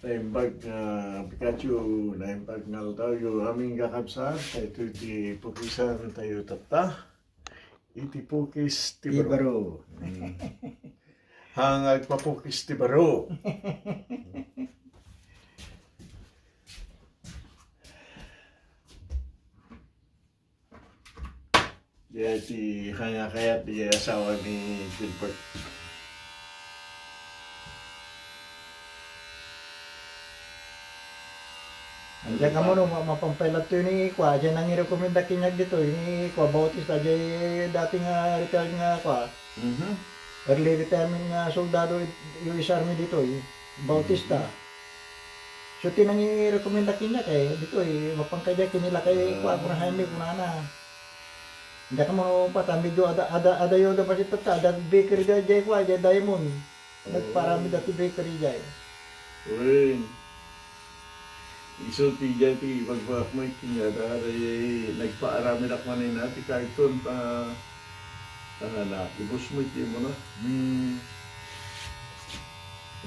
Naimbag nga Pikachu, naimbag nga tayo aming kakabsat, ito iti pukisan tayo tata, iti pukis ti baro. Tibaro. Hangag papukis ti baro. Diya ti hanga kayat di asawa ni Gilbert. Andiyan ka mo no, mapampailat to ni Kwa. Diyan nang i-recommenda kinyag dito. Ni Kwa Bautista, diyan dating retired nga Kwa. Early retirement nga soldado US Army dito Bautista. So tinang i-recommenda kinyag dito mapangkaya kinila kay Kwa kung Jaime kung ana. Andiyan ka mo pata medyo ada yoda pa dito ta. Ada bakery diyan Kwa, diyan Diamond. Nagparami dati bakery diyan. Uy. Iso ti dyan ti magbak mo ikinyada ay nagpaarami na kanin natin kahit doon na ibus mo iti mo na.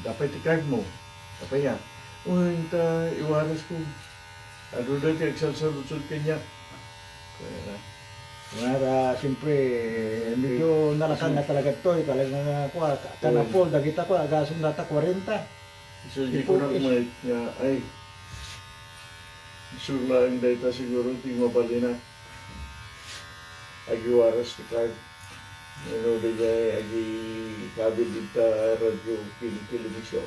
Dapat ti card mo. Dapat yan. Uy, iwaras ko. Ano na ti agsalsalutod kanya. Kaya na. Nga siyempre, medyo nalasan nga talaga ito talagang kuha, kanapol, dagita ko, agasong data 40. Iso di ko na kumait niya, ay, sure lang data siguro, di mabali na. Agi waras ni card. Ano ba niya, agi kabin dito radyo, television.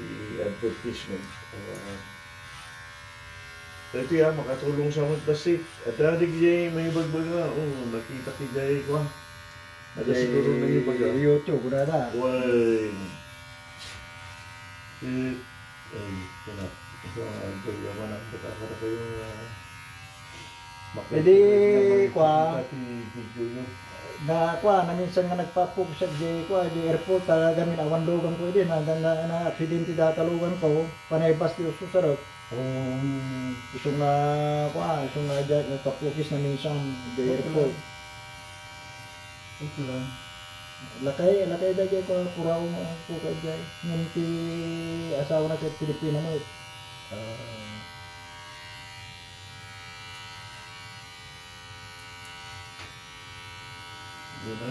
Di advertisement. Ito yan, makatulong sa mga basit. At dadig niya may bagbag na. Nakita ki Jay ko. Ada siguro na yung baga. YouTube, kuna na. Why? Kuna. Ito ang yaman ang batakara ko yung Pwede, kwa, na kwa, na minsan nga nagpapog sa di airport, talaga min awan lugan ko din, na aksidente datalugan ko, panaybas di ususarot. Isong dyan, nagpapukis na minsan di airport. Ito lang. Lakay dyan ko, kuraw mo ko ka dyan. Ngunti asawa na sa Pilipina mo. Diba?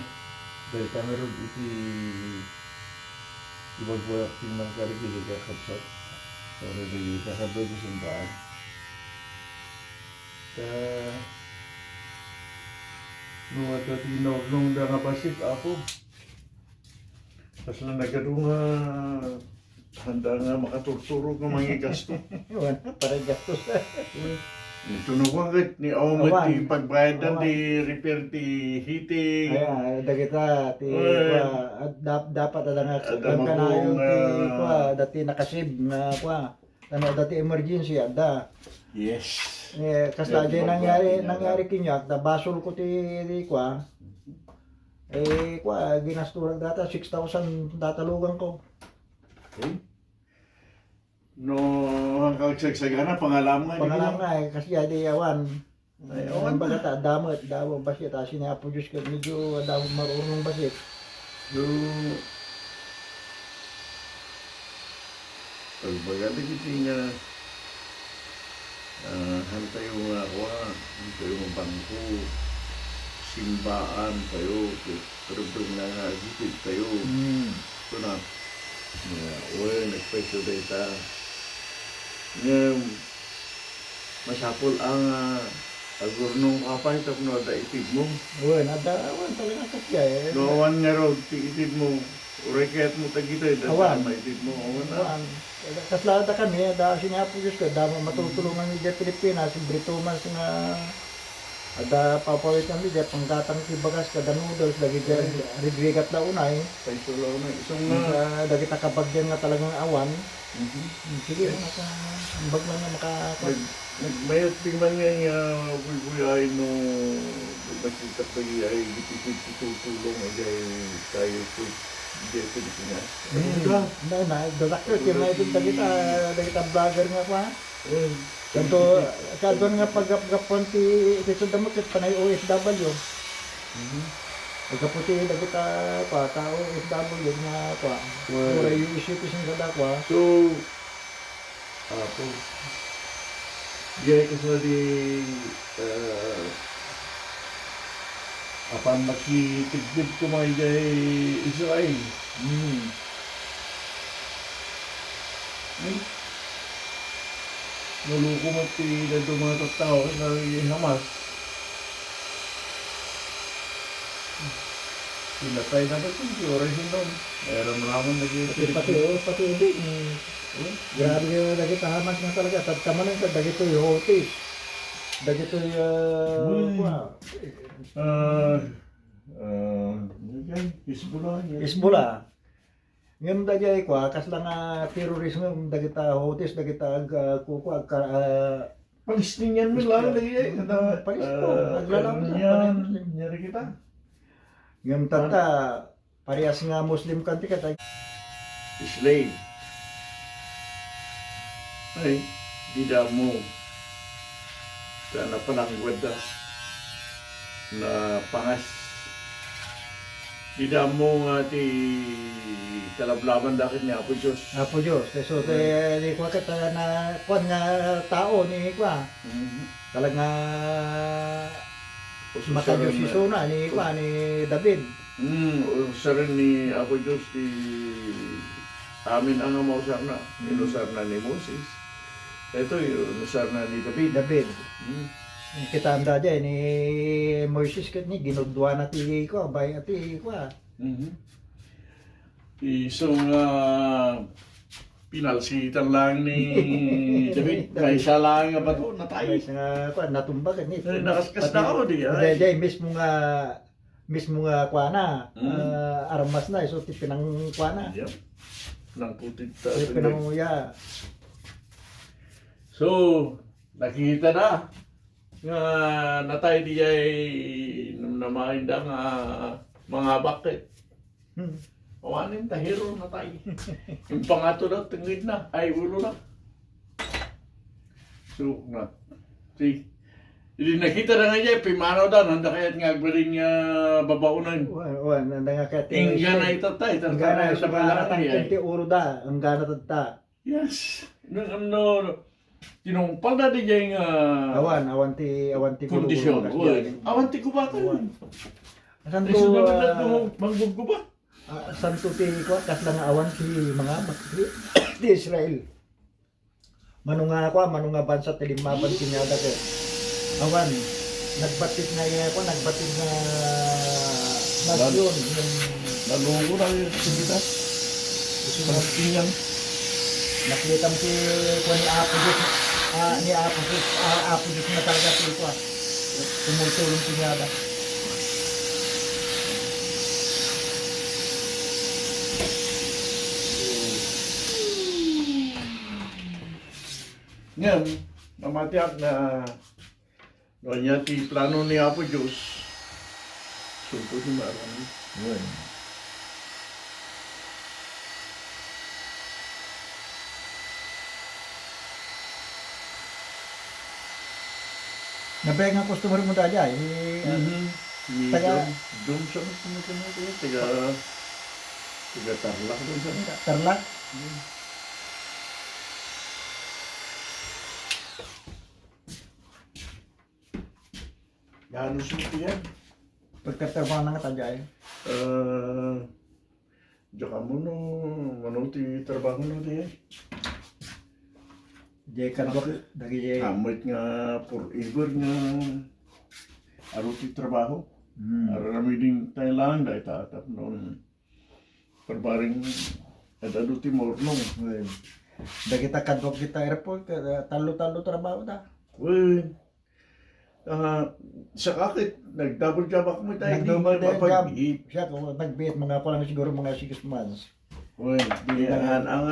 Dahil kami rin ibag-buwak tingnan karigili kakapsat. Para di kakabay ko sundaan. Nung tinaw nung nangabasit ako. Tapos lang nagadunga handa nga makaturturo ng mga gasto. Wala, para gastos. Tunugan ka ni Omot ti pagbayadan ti repair ti heating. Ay, dagita dapat ada nga Ada kanayon mabong, ti dati nakasib na dati emergency ada. Yes. Kasi dati nangyari kinyak na basol ko ti ginasturan data 6,000 datalugan ko. Okay. No, ang kagsagana, pangalam nga. Pangalam nga kasi adi awan. Ay, Awan bagata damo basit sinapo Diyos ko medyo damo marunong basit. Yung pagbagali kiti nga hantay yung hantay yung bangko, simbaan kayo, pero nga gitid kayo. Ito na. Nagpeso data. Masapol ang agurnong kapay tapos no ada itid mo. Awan talaga kasi Doon nga raw itid mo. Urekat mo tagito Awan. itid mo. Awan. Kaslada kami, dahil sinapo Diyos ko, dahil matutulungan ni Diyos Pilipinas, si Brito Mas nga ada papawit kami dyan, panggatang tibagas kada noodles, lagi dyan, rigrigat na unay. Peso lang na. Isang Lagi takabagyan nga talagang awan. Sige, ambag lang nga Nagmayat tingnan nga yung buy-buy no nakita pa ay tutulong ay tayo po dito Pilipinas. Dadakot yung may ito dagita vlogger nga pa. Kanto, kadon nga pagkapon ti sa damot panay OFW. Pagkaputi na kita kwa tao FW nga kwa. Mura yung isipis ng kada kwa. So, ako, diyan kasi di, apan makitigdib ko mga diyan Israel. Nuluko mo ti na dumatak tao na Hamas. Pinatay na ba ito? Oras yun doon. Meron naman Pati hindi. Grabe yung dagit hamas na talaga. Tama lang ka, dagit yung hotis. Dagit yung Hezbollah. Ngayon dagay ko, kas lang terorismo dagit hotis, dagit kuko Palestinian mo lang lagi Naglalaban yan. Nyari kita. Ngayon tata, parehas nga Muslim country ka tayo. Slave. Ay, tidak mo. Sana pananggwad na pangas. Tidak mo nga ti kalablaban dakit niya po Diyos. Apo Diyos, so di ko kita na kuan nga tao ni kwa. Talaga Maka Diyos si Suna ni David. Usa rin ni Apo Diyos ti amin ang mausar na. Inusar na ni Moses. Ito yung inusar na ni David. Kita anda dyan ni Moises kat ni ginudwa na ti ko, bay ati ko. Isong pinalsitan lang ni David. Kaysa lang nga ba ito? Natay. Kaysa nga natumba kat ni. Nakaskas na ako di. Dahil mismo nga kwa na. Armas na. So pinang kwa na. Yep. Nang putit. Pinanguya. So, nakikita na. Nga natay di ay namahinda nga mga bakit. Awanin tahiro natay. Yung pangato na, tingid na. Ay, ulo na. So, na. See, hindi nakita na nga niya, pimano daw, nanda kaya't nga agbaling babaunan. Nanda nga kaya't Ingga na itatay, tatay sa balatang kinti uro da, ang gana tata. Yes. No. Tinumpal na din niya yung awan ti kondisyon. Awan ti kubata yun. Santo manggugguba. Santo ti ko kas lang awan ti mga di Israel. Manunga bansa ti limaban kinyada ko. Awan nagbatit na nasyon yung nalungo na yung sibita. Palestinian. Nakita mo si Kuan ni Apo Diyos na talaga si Kuan. Tumutulong pinyada. Ngayon, namatiyak na noon ti plano ni Apo Diyos. Sumpo si Marami. Ngayon. Nabayag nga customer mo tayo ay taga doon sa taga Tarlac doon sa Tarlac. Gano'n simple yan. Pagkatrabaho na nga tayo ay. Diyan mo no ti trabaho no di ay. Di kanbak dagi Kamit nga forever nga aro ti trabaho. Arami din tayo lang dahil tatap noon. Perbaring ada ti mornong. Dagi ta kanbak kita airport talo-talo trabaho da. Well, sa kakit, nag-double job ako mo tayo. Nag-double job. Siya kung nag-beat mga pa lang siguro mga 6 months. Well, diyan ang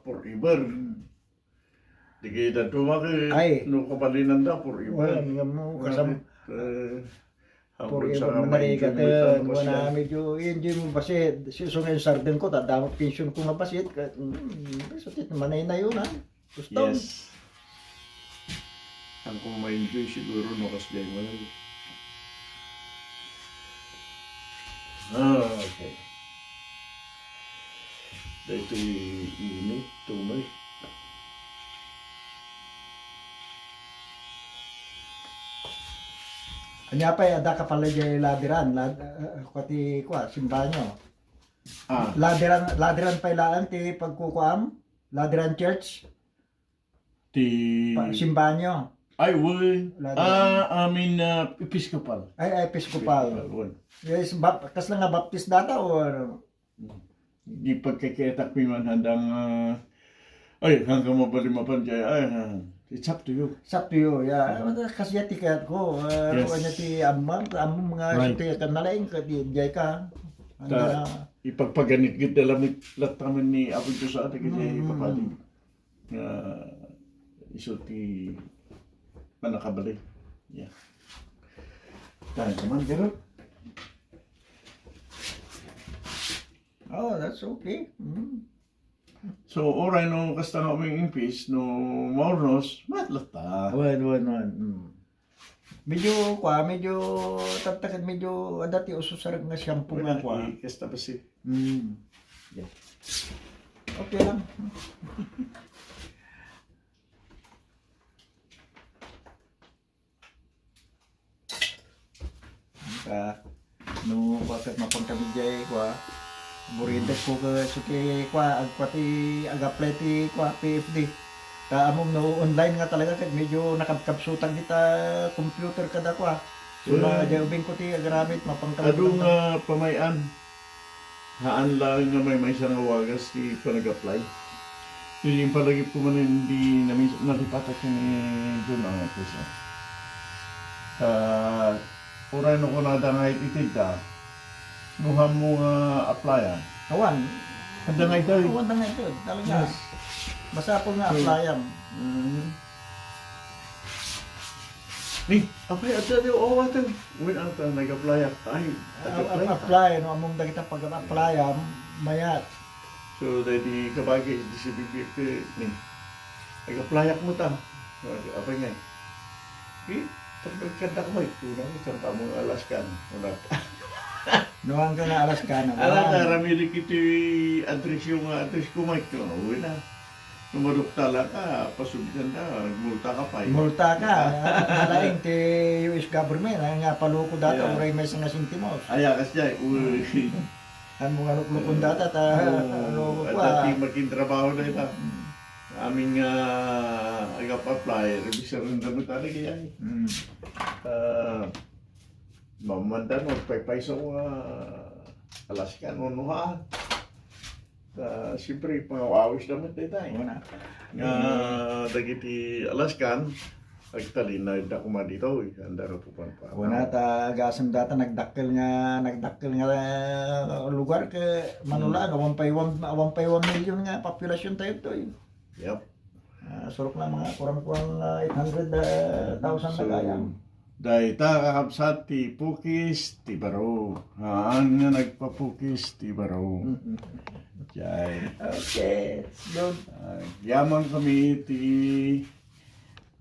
forever. Di kita tumakit, no kapalinan da forever. Well, nga mo kasama. Forever Forever na narigatan. Wala medyo, hindi mo basit. Susong yung sarden ko, tadamot pension ko nga basit. Basit naman na yun ha. Gusto. Yes. Ang kung ma-enjoy siguro no kasi mo. Okay. Dito init, tumoy. Kanya pa ada ka pala dyan ladiran, pati kwa, simbanyo. Ladiran pa ilaan ti pagkukuam, ladiran church, Ti... simbanyo. Ay, wala. Ladiran. Episcopal. Ay, episcopal. Wala. Yes, kas lang nga baptist data or Di pagkakita ko man handang... ay, hanggang mabalimapan dyan. Ay, it's up to you. it's up to you. Yeah, kasi tikat ko. Yes. Ano ti amang mga Right. suti kan nalaing ka di jay ka. Ta- Ipagpaganit-git na lamit lataman ni Apo Diyos sa atin kasi ipapalig. Isulti manakabalik. Yeah. Tayo naman, gano'n. Oh, that's okay. So, oray no kasta nga may impis, no maurnos, matlata. Wan. Medyo tatakan medyo dati ususarag nga shampoo nga kwa. Kasta pa si. Yeah. Okay lang. No bakit mapangkabid jay kwa. Buridas ko ka suki kwa agpati agaplay ti kwa PFD. Among no online nga talaga kag medyo nakapkapsutang kita computer kada kwa. So na ubing ko ti agamit mapangkabid. Ado nga pamayan. Haan lang nga may isang wagas ti panag-apply. So yung palagi po man hindi namin nalipatak ni John ang puso. Oray no ko nadangay itida. Nuha mo nga applyan. Awan. Nadangay tayo. Awan na nga ito. Talaga. Yes. Basta po nga applyan. Ni, apay ato di owatan. Win ang nag-apply ay. Apply no among dagita pag-applyan mayat. So di kabagi di si bibig ni. Nag-apply mo ta. Apay nga. Pagkanda ko may tunang isang tamong alaskan. Noang ka na alas ka na. Ala ka, ramili kiti address yung address ko may uwi na. Numarukta lang ka, pasubitan na, multa ka pa. Multa ka. Nalaing ti US government. Nga paluko data. Yeah. Uray may nga sintimos. Ayakas dyan, uwi. Ang mga luklukon data. Ano At ko dati maging trabaho na ito. Aming agap-apply, revision rin naman talaga yan. Mamanda no, pay-paiso alaskan, unuhaan. Siyempre, pangawawis naman tayo tayo. Una. Dagiti alaskan, agtalin na ito kuma dito, handa na po pa. Una ta gasam data nagdakkel nga lugar ke Manulaan. 1.1 million nga populasyon tayo to. Yep. Surok na mga kurang-kurang 800,000 na kaya. Dahil ta kakabsat ti Pukis, ti Baro. Haan nga nagpapukis, ti Baro. Diyan. Okay. Good. Yaman kami ti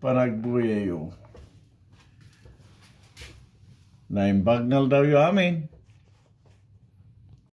panagbuyayo. Naimbagnal daw yung amin.